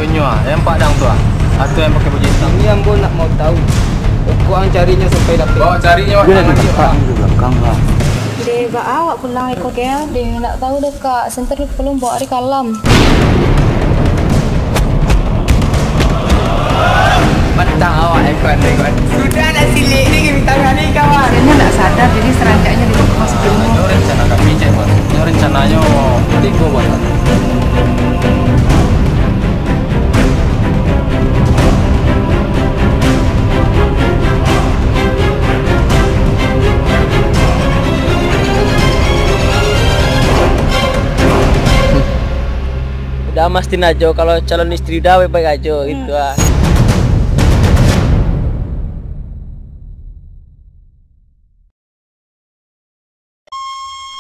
Konyo yang padang tu atau yang pakai baju hitam. Ini yang pun nak mau tahu. Kau ang carinya sampai dapat. Bawa carinya Dia lagi tempat di belakang lah. Dia gak awak pulang ikut dia. Dia nak tahu dekat center belum bawa di kalam. Mentang awak ikut. Sudah nak silik ni minta ni kawan. Dia nak sadar jadi seranjaknya di rumah sebelum. Ini rencana kami cek bos. Ini rencananya adikku bos. Udah mastiin aja kalau calon istri dah baik aja gitu ah.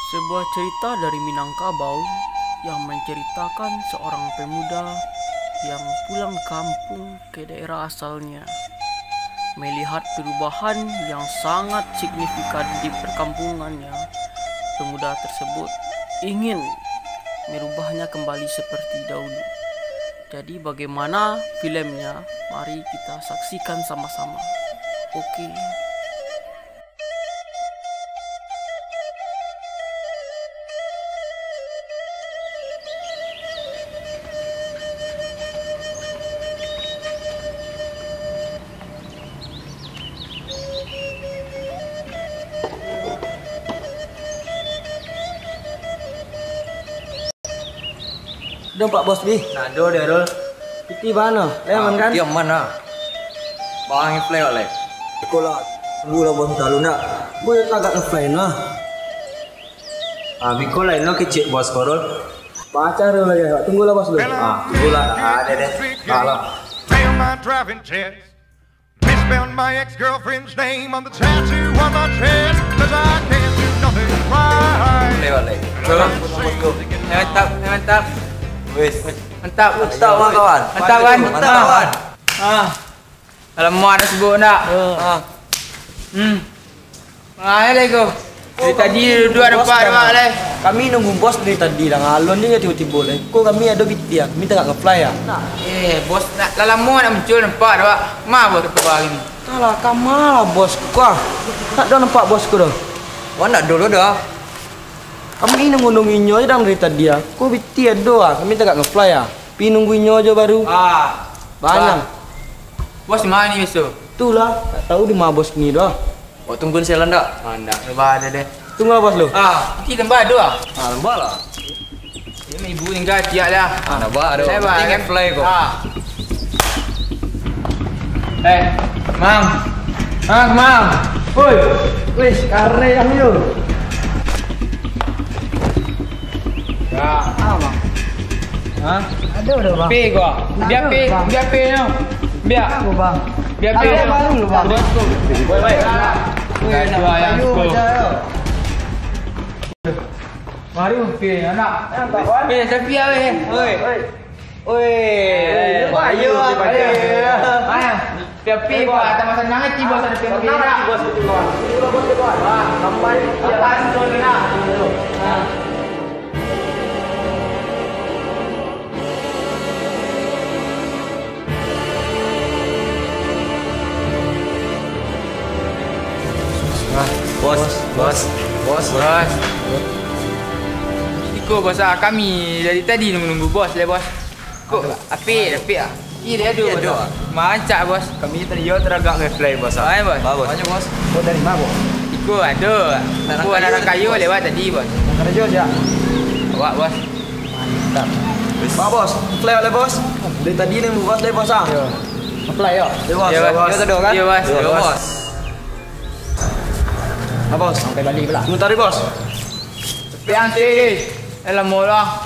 Sebuah cerita dari Minangkabau yang menceritakan seorang pemuda yang pulang kampung ke daerah asalnya, melihat perubahan yang sangat signifikan di perkampungannya. Pemuda tersebut ingin merubahnya kembali seperti dahulu. Jadi bagaimana filmnya? Mari kita saksikan sama-sama. Oke. Udah Pak Bos Bi. Nado deh Rul. Piti mana? Lemon kan? Diam mana? Bang fly oleh. Sekolah. Tunggu lah bos talu nak. Gue agak nge-fly nah. Biko lain no kecil bos korol. Baca dulu lagi. Tunggu lah bos dulu. Tunggu lah. Ada deh. Kalau. Fail my driving test. Misspelled my ex-girlfriend's name on the tattoo on my chest. Cause I can't do nothing right. Lewat lagi. Bosku. Mantap. Wes. Mantap kawan. Mantap kawan. Alamak dah sebut nak. Mana lagi kau? Dari tadi duduk nampak leh. Kami nunggu bos dari tadi lah. Ngalon dia tiba-tiba leh. Kok kami ada biti ya? Kami tak nge-fly ya? Bos nak lama nak muncul nampak dah pak. Ma bos apa hari ni? Alah, kamalah bosku ah. Tak ada nampak bosku dah. Wah nak dulu dah. Kami nunggu-nungguinyo aja dari tadi ya. Kok biti ada ah. Kami tak nge-fly ya. Pi nungguinyo aja baru. Banyak. Bos di mana ni besok? Itulah. Tak tahu di mana bos ni dah. Oh tungguin saya landak. Anda lebar ada deh. Tunggu lah bos lu. Nanti lembah ada ah. Lembah lah. Dia ibu tinggal tiap dah. Lembah ada. Tinggal fly kok. Mang. Woi. Wis, karne kami yo. Ya. Bang? Ada udah bang. P gua. Biar P no. Biar. Bang. Biar P. Ada baru lu bang. Baik. Dua yangsko. Mari P anak. Tapi ya weh. Oi. Ayo. Mana? Biar P gua atas masa nang ti bos ada P. Bos itu kawan. Bos itu kawan. Sampai Lepas tu nak. Bos. Ikut bos kami dari tadi nunggu bos le bos. Kok api ah. Dia ada bos. Mancak bos. Kami tadi yo teragak nge-fly bos. Hai bos. Banyak bos. Bos dari mana bos? Ikut ada. Aku anak kayu lewat tadi bos. Kerja aja. Awak bos. Mantap. Pak bos, fly oleh bos. Dari tadi nunggu bos le bos ah. Fly yo. Ya bos. Ya bos. Bos, sampai balik pula. Sebentar bos. Tapi nanti dalam mula.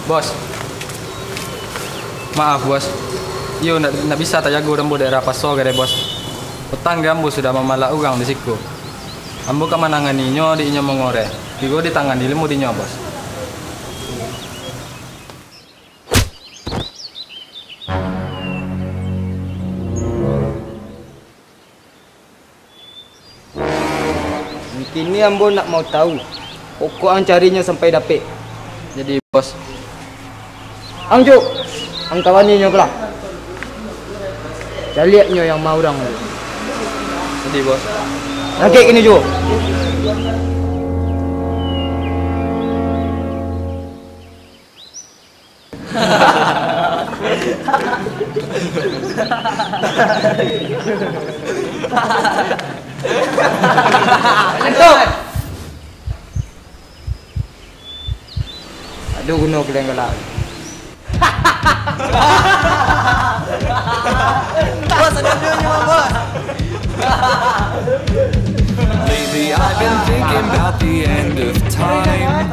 Bos. Maaf bos. Yo nak bisa tak jago dambo daerah Paso gare bos. Utang gambo sudah memalak orang di siku. Ambo ka mananganinyo di inyo mongore. Digo di tangan dilemu dinyo bos. Kini ambo nak mau tahu. Pokok ang carinya sampai dapat. Jadi bos, Ang Jo, ang kawan nyo pula. Lihat nyo yang mau orang. jadi bos. Nakik kini Jo. Aduh guna keleng galak. Lately I've been thinking about the end of time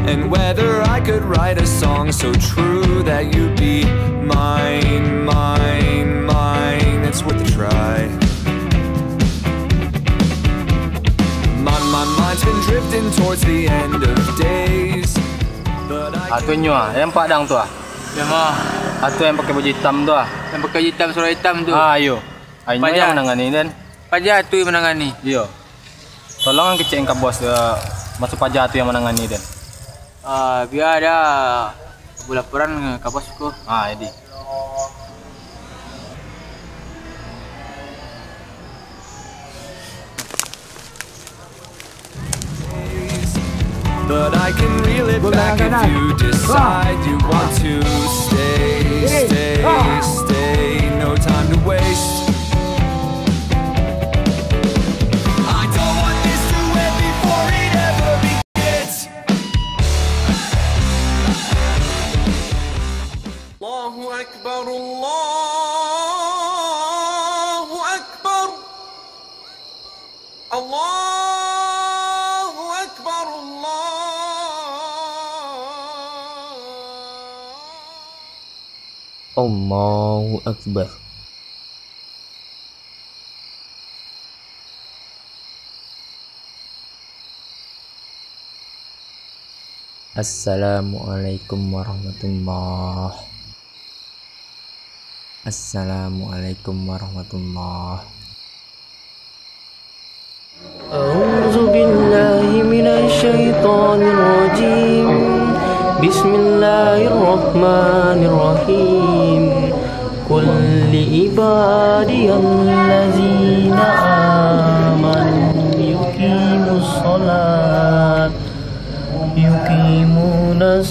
and whether I could write a song so true that you'd be mine, mine, mine. It's worth a try. My mind's been drifting towards the end of days, but I Atu nyo yang padang tu Ya mah, Atu yang pakai baju hitam tu yang pakai hitam surat hitam tu. Ayo. Ayo Pajak. yang menangani dan. Pajak tu yang menangani. Iya. Tolong kecek ke bos masuk pajak tu yang menangani dan. Biar ada laporan ke bosku. Jadi. But I can reel it back if you decide you want to stay, stay, stay. No time to waste. I don't want this to end before it ever begins. Allahu Akbar, Allahu Akbar, Allah. Allahu Akbar. Assalamualaikum warahmatullah. Assalamualaikum warahmatullah. A'udzu billahi minasy syaithanir rajim. Bismillahirrahmanirrahim. Qul li ibadiyallazina amanu yuqimunas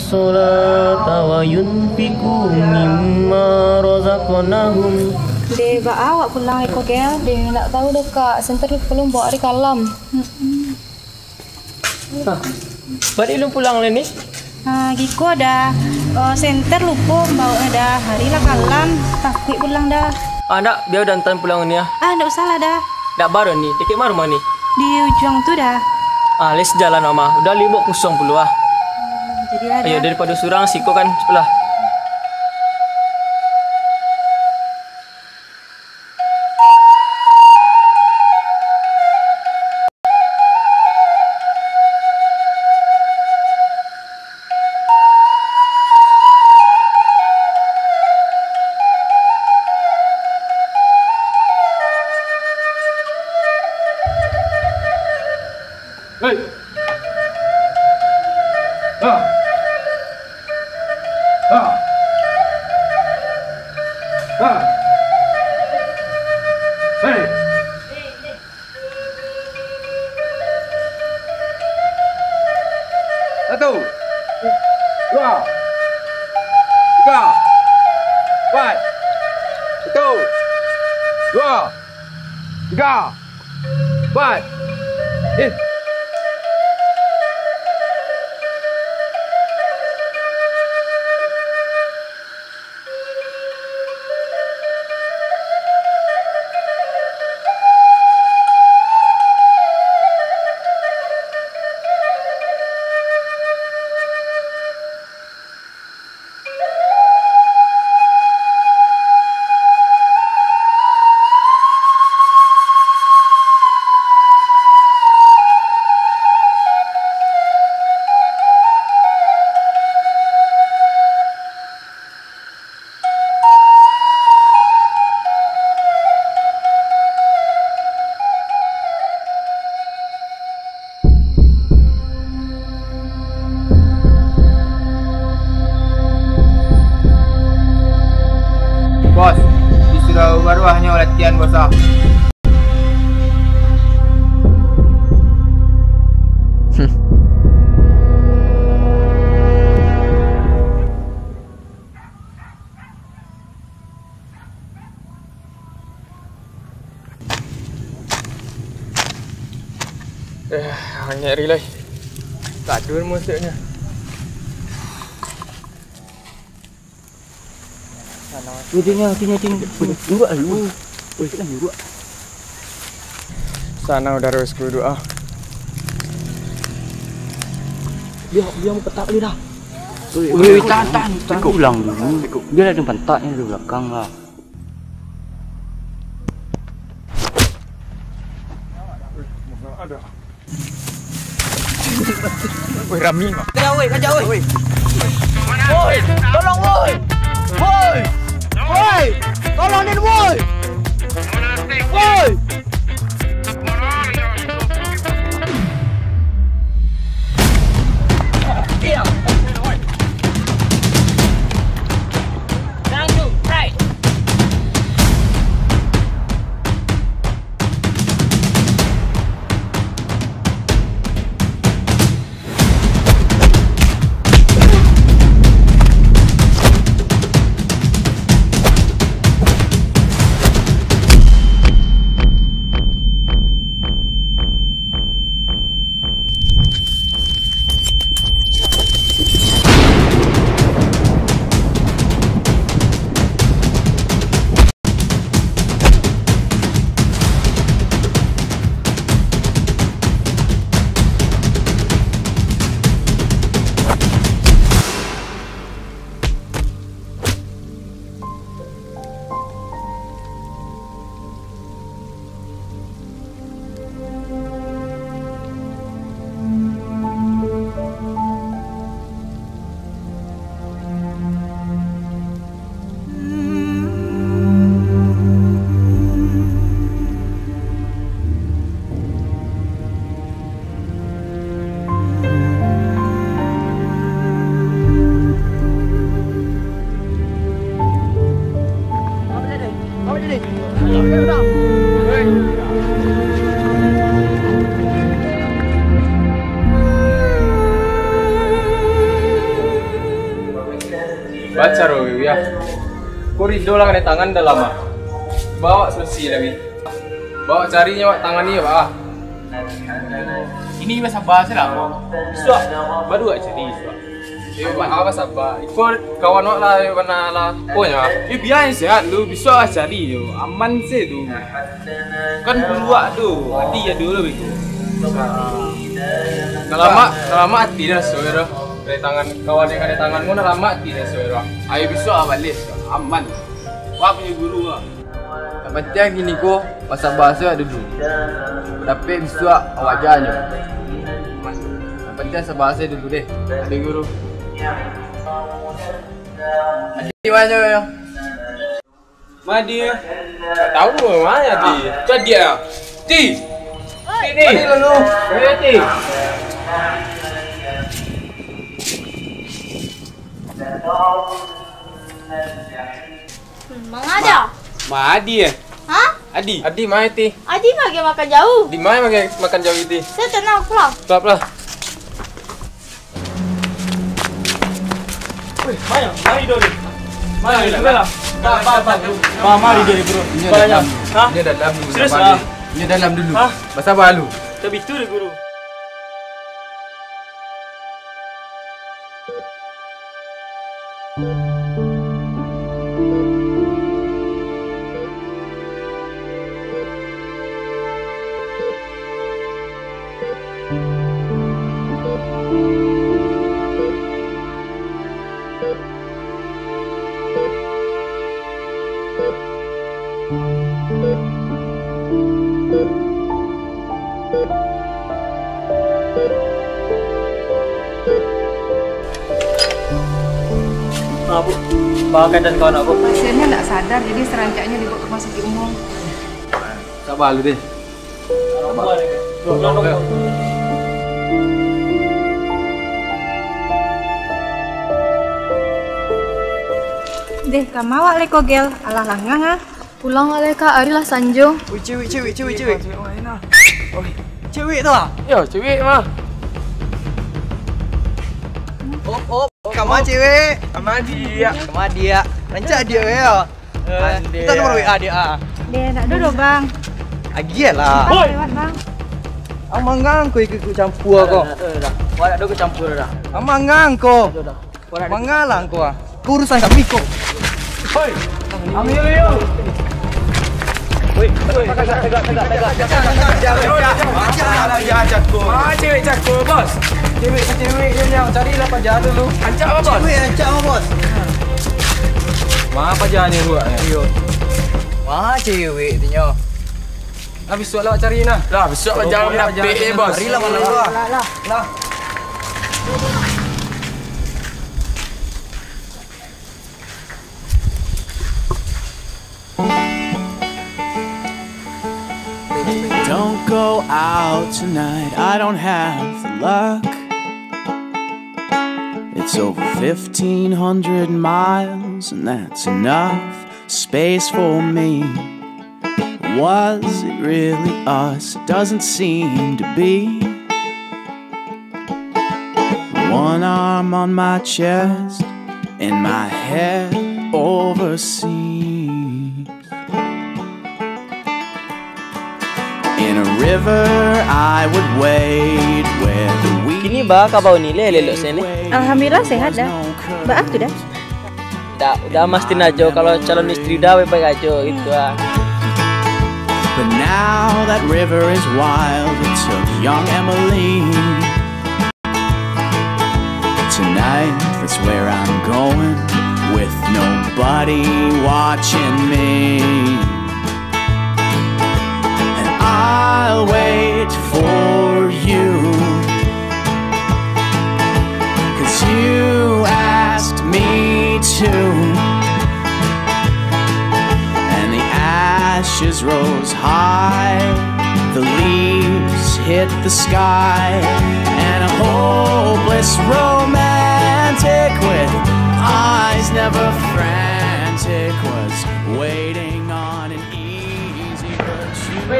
sholata wa yunfiqu mimma razaqnahum. Dia awak pulang ikut Gel. Dia nak tahu dekat center belum bawa di kalam. Balik lu pulang ni? Giko ada center lupa bawa ada hari lah kalam. Takut pulang dah. Nak biar udah ntar pulang ni ya. Ndak usah lah dah. Dak baru ni, dekat mana rumah ni? Di ujung tu dah. Les jalan mama. Udah 5.0 puluh ah. Jadi ada. Ayo daripada surang siko kan sebelah. Hey. Hey. Satu, dua, tiga, empat. Satu, dua, tiga, empat. Hanya relay. Tak ada musiknya. Ting. Tunggu lu. Oi, kita tunggu. Sana udah harus doa. Dia mau petak dia dah. Oi, tahan. Kau ulang dulu. Dia ada pentaknya di belakang lah. Woi, Rami mah. Kaja woi. Woi, tolong woi. Woi, tolongin woi. Woi. Baca roh ya. Korido lah kena tangan dah lama. Bawa selesai lagi. Bawa carinya wak tangan ni pak. Ini masa bahasa lah. Bisa. Baru aja ni. Apa sabar? Ikut kawan wak lah mana lah. Punya. Biar sehat lu bisa cari tu. Aman sih tu. Kan keluar tu. Hati ya dulu begitu. Lama hati dah suara. Dari tangan kawan yang ada tanganmu nak lama tidak suara. Ayo bisa balik. Aman. Wah punya guru lah. Yang penting gini ko pasal bahasa ada dulu. Tapi bisa wajahnya. Yang penting pasal bahasa dulu deh. Ada guru. Adi mana ya? Mana dia? Tak tahu mana dia. Cak dia. Ti. Ini. Mari lalu. Ti. Mang ada? Ma Adi eh? Hah? Adi mana ti? Adi lagi makan jauh. Di mana makan jauh itu? Saya tenang pulang. Pelap lah. Woi, mari dulu. Mari lah. Mari dulu bro. Ini dalam dulu. Serius lah? Ini dalam dulu. Bahasa balu. Tapi itu deh guru. Bu, bawakan dan kawan aku. Pasiennya tidak sadar, jadi serancaknya dibawa ke rumah sakit umum. Sabar lu deh. Deh, kamu awak leko gel, alah langgang ah. Pulang oleh Kak Ari lah Sanjo. Wih, cewek. Cewek tu ah? Yo, cewek mah. Kamu cewek. Kamu dia. Rancak dia ya. Kita nomor WA dia. Deh, tak duduk bang. Agilah. Lewat bang. Amangang ko ikut campur kau. Warak dok campur dah. Amangang ko. Mangalang ko ah. Urusan kami ko. Hoi. Ambil yo. Woi, Cewek jago bos. Cewek yang carilah pajar dulu. Ancak apa bos? Cewek ancak apa bos? Mana pajarnya buat? Yo. Wah, cewek tu nyo. Habis suat lawak cari nah. Lah, besok pajar nak pek bos. Carilah mana gua. Lah. Don't go out tonight, I don't have the luck. It's over 1,500 miles, and that's enough space for me. Was it really us? It doesn't seem to be. One arm on my chest and my head overseas. In a river I would wade where the weeds. Kini ba kabau ni lelok sini. Alhamdulillah sehat dah. Ba aku dah. Udah mastiin aja kalau calon istri dah baik aja gitu ah. But now that river is wild, it took young Emily. Tonight, that's where I'm going, with nobody watching me. And I'll wait for you, 'cause you asked me to. Ashes rose high, the leaves hit the sky, and a hopeless romantic with eyes never frantic was waiting on an easy virtue.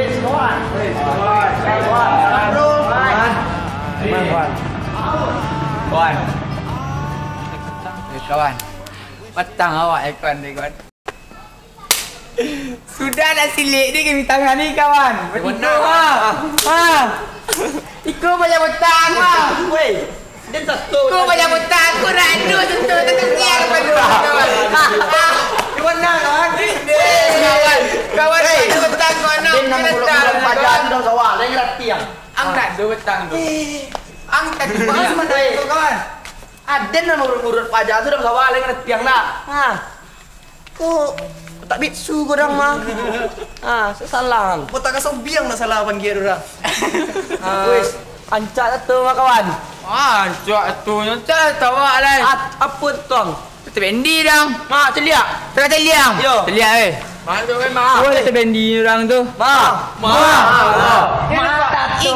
Kawan, petang awak ekon ni kawan. Sudah nak silik ni kami tangan ni kawan. Betul ha. Iko banyak petang ha. Woi, dan satu. Iko banyak petang. Aku randu sentuh terkenal pada kawan. Di mana kawan? Kawan, kawan ada petang kau nak. Dia nama bulan pajar tu dah sawah, lagi latihan. Ang nak dua petang tu. Ang tak Mana mana itu kawan? Ada nama urut pajar tu dah sawah, lagi latihan dah. Ha. Kau tak bitsu kau dah mah. Sesalang. Kau tak kasih biang nak salah panggil dah. Wis, ancak tu mah kawan. Ancak tu nyontak tawa lah. Apa tuang? Terbendi dah. Mak celia. Tengah teliang. Yo. Teliang eh. Mana tu kan mak? Boleh terbendi orang tu. Mak. Tatu.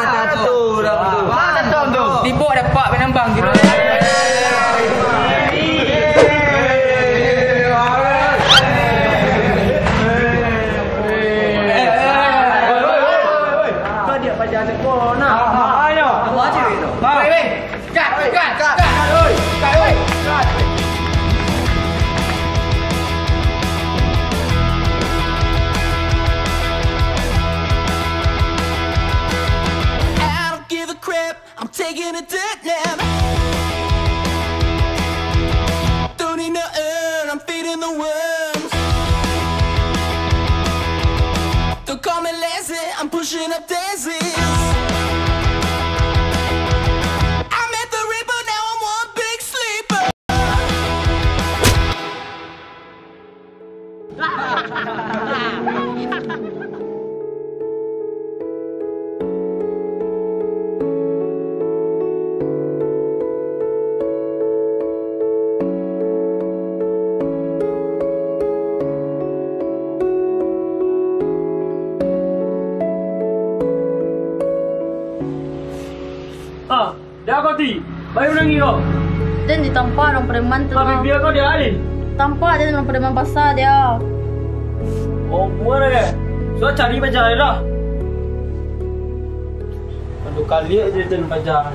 Tatu dah tu. Tatu tu. Tiba dapat penambang kira. Taking a dirt nap. Don't need no urn, I'm feeding the worms. Don't call me lazy, I'm pushing up daisies. I met the reaper, now I'm one big sleeper. Dah kau ti. Bayu nang iyo. Dan ditampak orang preman tu. Tapi biar kau dia alin. Tampak dia orang preman pasar dia. Oh, buat ke? So cari bajar lah. Aduh kali aja dia bajar.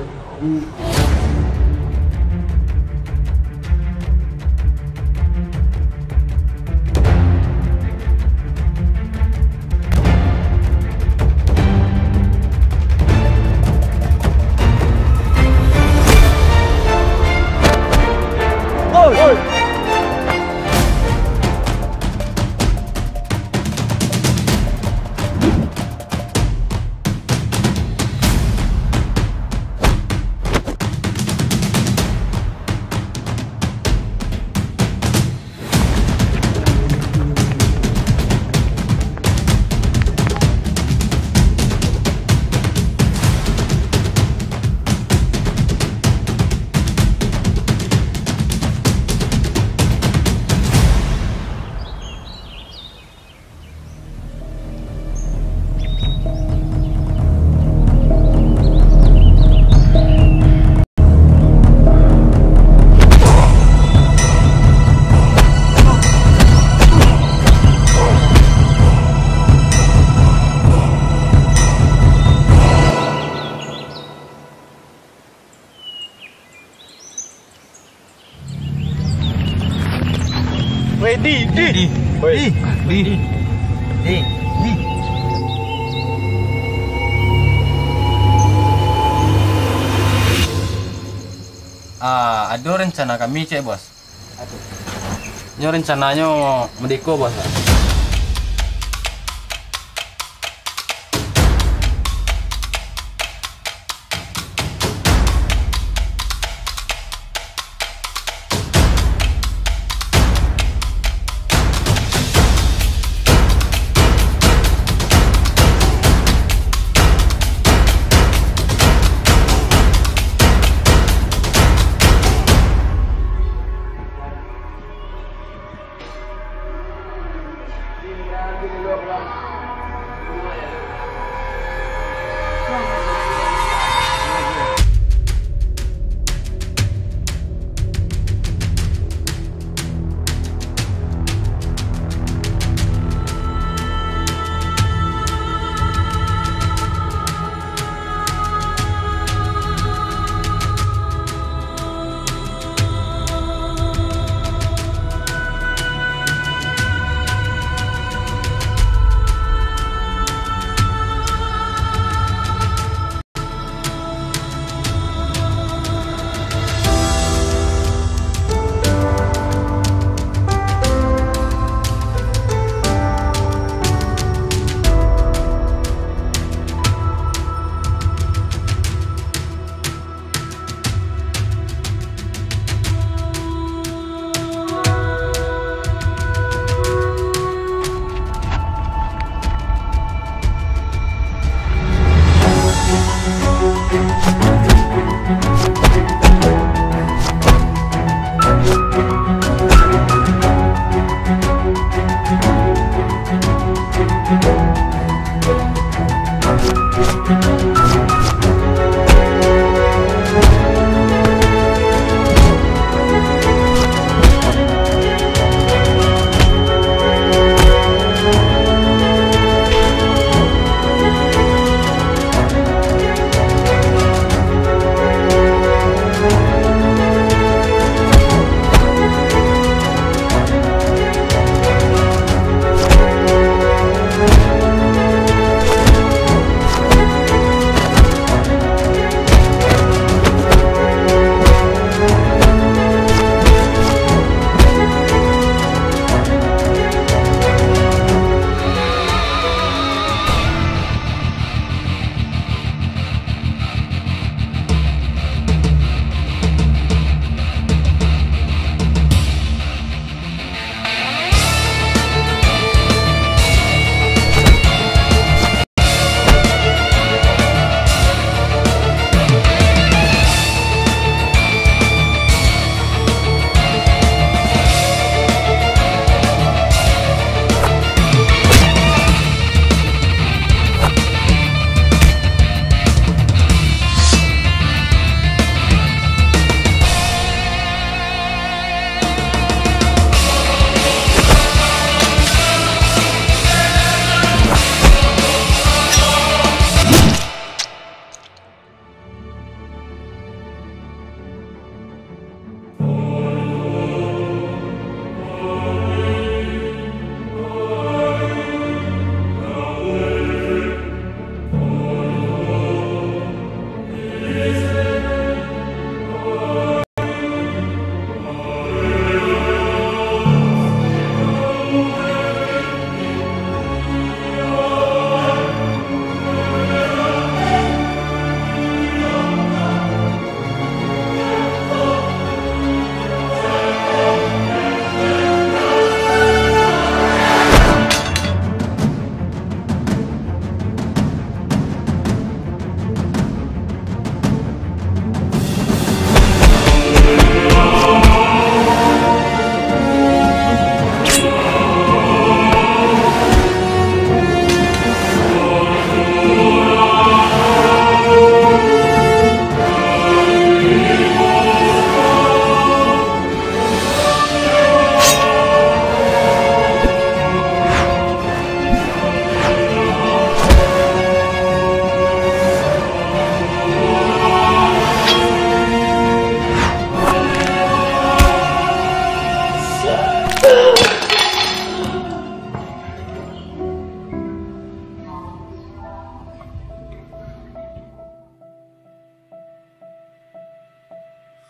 Ada rencana kami cek bos. Ini rencananya mendeko bos.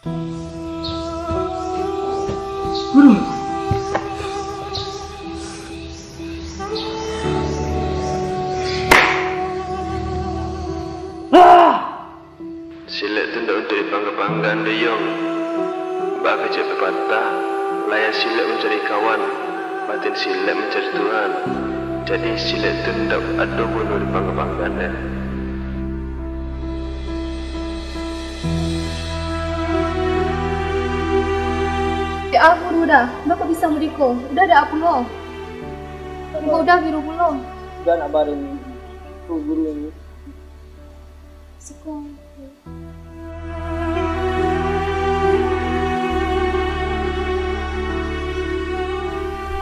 Silat tu ndak untuk dibangga-banggaan deyong. Bak kerja pepatah, layan silat mencari kawan, batin silat mencari Tuhan. Jadi silat tu ndak ada bunuh dibangga-banggaan deh. Aku dah. Kenapa bisa meriko? Udah ada apa lo? Kau udah biru belum? Udah nak barin guru ini. Sekolah.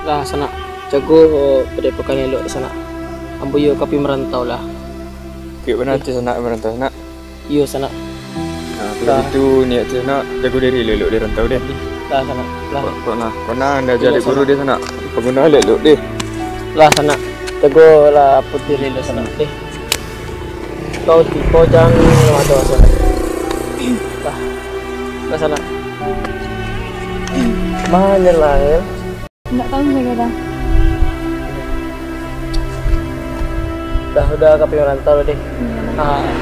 Lah sana jago padepokan elok sana. Ambo yo kapi merantau lah. Kek benar tu sana merantau sana. Yo sana. Kalau itu niat tu sana jago diri elok di rantau deh. Lah sana. Lah. Kau nak anda jadi guru di sana. Pengguna elok deh. Lah sana. Jago lah putih elok sana deh. Kau jangan lewat sana. Lah. Lah sana. Mana lah ya? Enggak tahu juga dah. Udah kapi merantau deh.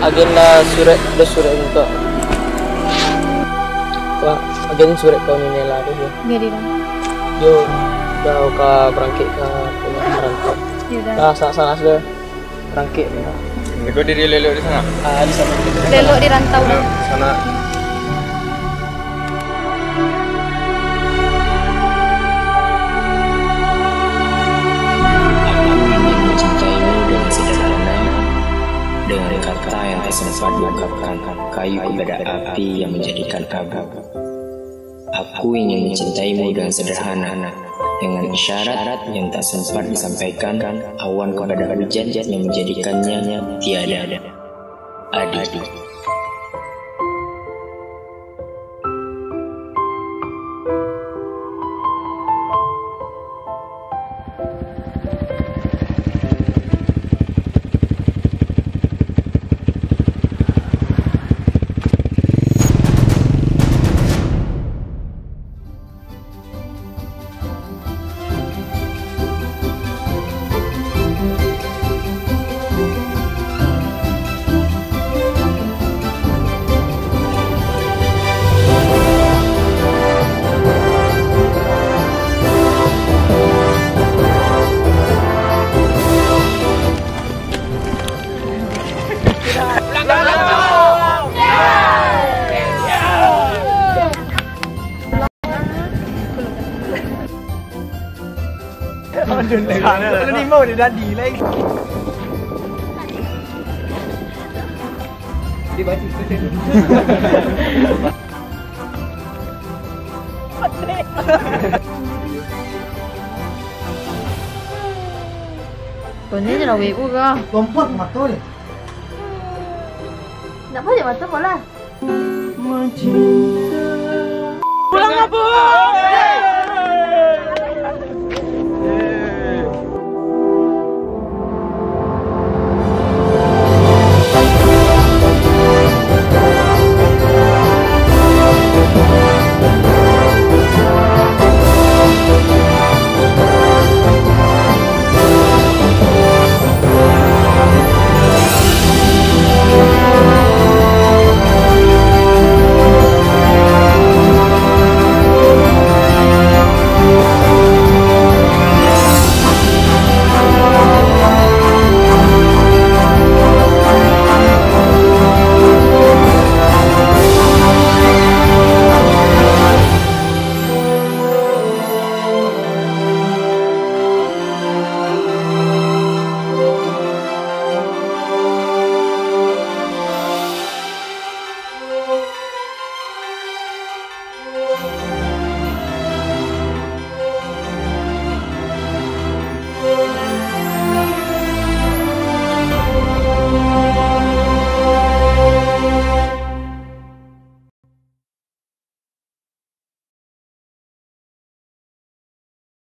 Agenda surat untuk. Wah, agenda surat kau ni lah deh. Jadi dah. Yo, dah ka berangkit ke merantau. Ya dah. Dah sana sudah berangkit dah. Jago diri elok di sana. Di sana. Lelok di rantau dah. Sana. Dengan kata yang tak sempat diungkapkan, kayu kepada api yang menjadikan abu. Aku ingin mencintaimu dengan sederhana, dengan isyarat yang tak sempat disampaikan, awan kepada hujan yang menjadikannya tiada. Adi. Kalau ni mau dia jadi lagi. Dia baca betul. Ini là việc của con. Lompat mata ni. Nak balik mata bola. Pulang apa?